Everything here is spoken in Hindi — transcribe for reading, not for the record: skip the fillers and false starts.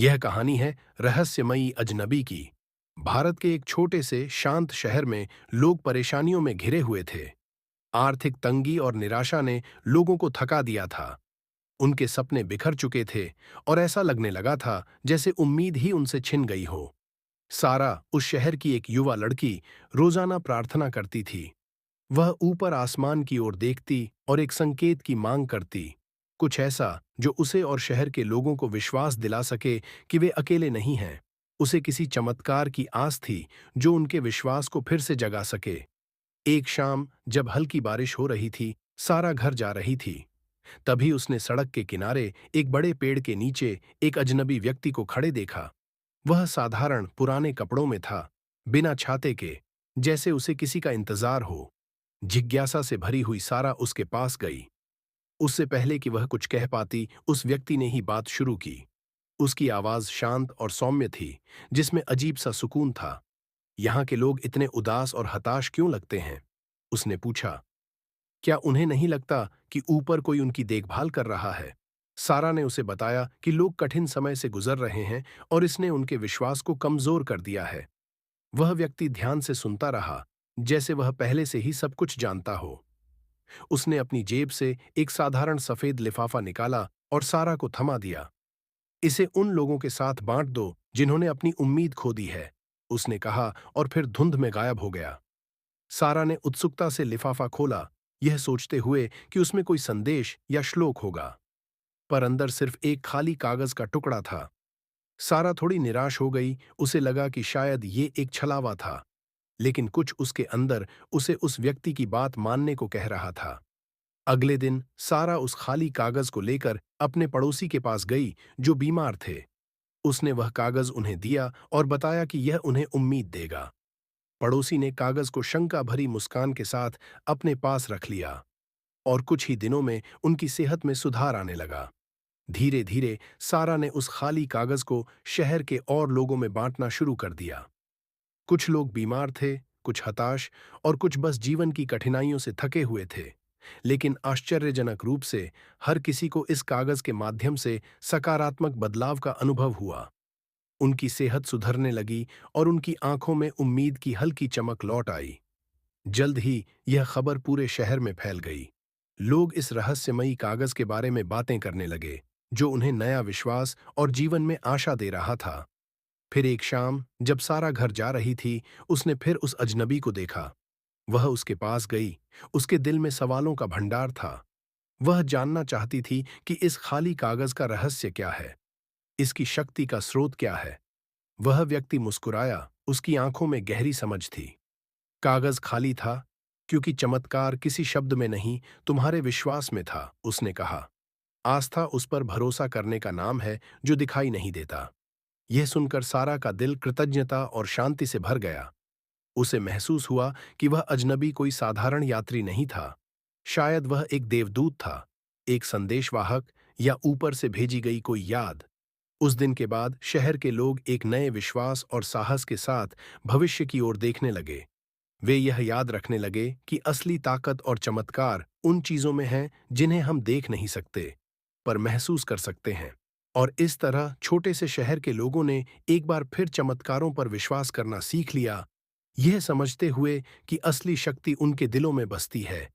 यह कहानी है रहस्यमयी अजनबी की। भारत के एक छोटे से शांत शहर में लोग परेशानियों में घिरे हुए थे। आर्थिक तंगी और निराशा ने लोगों को थका दिया था। उनके सपने बिखर चुके थे और ऐसा लगने लगा था जैसे उम्मीद ही उनसे छिन गई हो। सारा, उस शहर की एक युवा लड़की, रोजाना प्रार्थना करती थी। वह ऊपर आसमान की ओर देखती और एक संकेत की मांग करती, कुछ ऐसा जो उसे और शहर के लोगों को विश्वास दिला सके कि वे अकेले नहीं हैं। उसे किसी चमत्कार की आस थी जो उनके विश्वास को फिर से जगा सके। एक शाम जब हल्की बारिश हो रही थी, सारा घर जा रही थी। तभी उसने सड़क के किनारे एक बड़े पेड़ के नीचे एक अजनबी व्यक्ति को खड़े देखा। वह साधारण पुराने कपड़ों में था, बिना छाते के, जैसे उसे किसी का इंतजार हो। जिज्ञासा से भरी हुई सारा उसके पास गई। उससे पहले कि वह कुछ कह पाती, उस व्यक्ति ने ही बात शुरू की। उसकी आवाज शांत और सौम्य थी, जिसमें अजीब सा सुकून था। यहाँ के लोग इतने उदास और हताश क्यों लगते हैं? उसने पूछा। क्या उन्हें नहीं लगता कि ऊपर कोई उनकी देखभाल कर रहा है? सारा ने उसे बताया कि लोग कठिन समय से गुजर रहे हैं और इसने उनके विश्वास को कमजोर कर दिया है। वह व्यक्ति ध्यान से सुनता रहा, जैसे वह पहले से ही सब कुछ जानता हो। उसने अपनी जेब से एक साधारण सफेद लिफाफा निकाला और सारा को थमा दिया। इसे उन लोगों के साथ बांट दो जिन्होंने अपनी उम्मीद खो दी है, उसने कहा और फिर धुंध में गायब हो गया। सारा ने उत्सुकता से लिफाफा खोला, यह सोचते हुए कि उसमें कोई संदेश या श्लोक होगा, पर अंदर सिर्फ एक खाली कागज का टुकड़ा था। सारा थोड़ी निराश हो गई, उसे लगा कि शायद ये एक छलावा था, लेकिन कुछ उसके अंदर उसे उस व्यक्ति की बात मानने को कह रहा था। अगले दिन सारा उस खाली कागज को लेकर अपने पड़ोसी के पास गई जो बीमार थे। उसने वह कागज उन्हें दिया और बताया कि यह उन्हें उम्मीद देगा। पड़ोसी ने कागज को शंका भरी मुस्कान के साथ अपने पास रख लिया और कुछ ही दिनों में उनकी सेहत में सुधार आने लगा। धीरे धीरे सारा ने उस खाली कागज को शहर के और लोगों में बांटना शुरू कर दिया। कुछ लोग बीमार थे, कुछ हताश और कुछ बस जीवन की कठिनाइयों से थके हुए थे। लेकिन आश्चर्यजनक रूप से हर किसी को इस कागज के माध्यम से सकारात्मक बदलाव का अनुभव हुआ। उनकी सेहत सुधरने लगी और उनकी आंखों में उम्मीद की हल्की चमक लौट आई। जल्द ही यह खबर पूरे शहर में फैल गई। लोग इस रहस्यमयी कागज के बारे में बातें करने लगे, जो उन्हें नया विश्वास और जीवन में आशा दे रहा था। फिर एक शाम जब सारा घर जा रही थी, उसने फिर उस अजनबी को देखा। वह उसके पास गई। उसके दिल में सवालों का भंडार था। वह जानना चाहती थी कि इस खाली कागज का रहस्य क्या है, इसकी शक्ति का स्रोत क्या है। वह व्यक्ति मुस्कुराया, उसकी आंखों में गहरी समझ थी। कागज खाली था क्योंकि चमत्कार किसी शब्द में नहीं, तुम्हारे विश्वास में था, उसने कहा। आस्था उस पर भरोसा करने का नाम है जो दिखाई नहीं देता। यह सुनकर सारा का दिल कृतज्ञता और शांति से भर गया। उसे महसूस हुआ कि वह अजनबी कोई साधारण यात्री नहीं था। शायद वह एक देवदूत था, एक संदेशवाहक या ऊपर से भेजी गई कोई याद। उस दिन के बाद शहर के लोग एक नए विश्वास और साहस के साथ भविष्य की ओर देखने लगे। वे यह याद रखने लगे कि असली ताकत और चमत्कार उन चीजों में है जिन्हें हम देख नहीं सकते, पर महसूस कर सकते हैं। और इस तरह छोटे से शहर के लोगों ने एक बार फिर चमत्कारों पर विश्वास करना सीख लिया, यह समझते हुए कि असली शक्ति उनके दिलों में बसती है।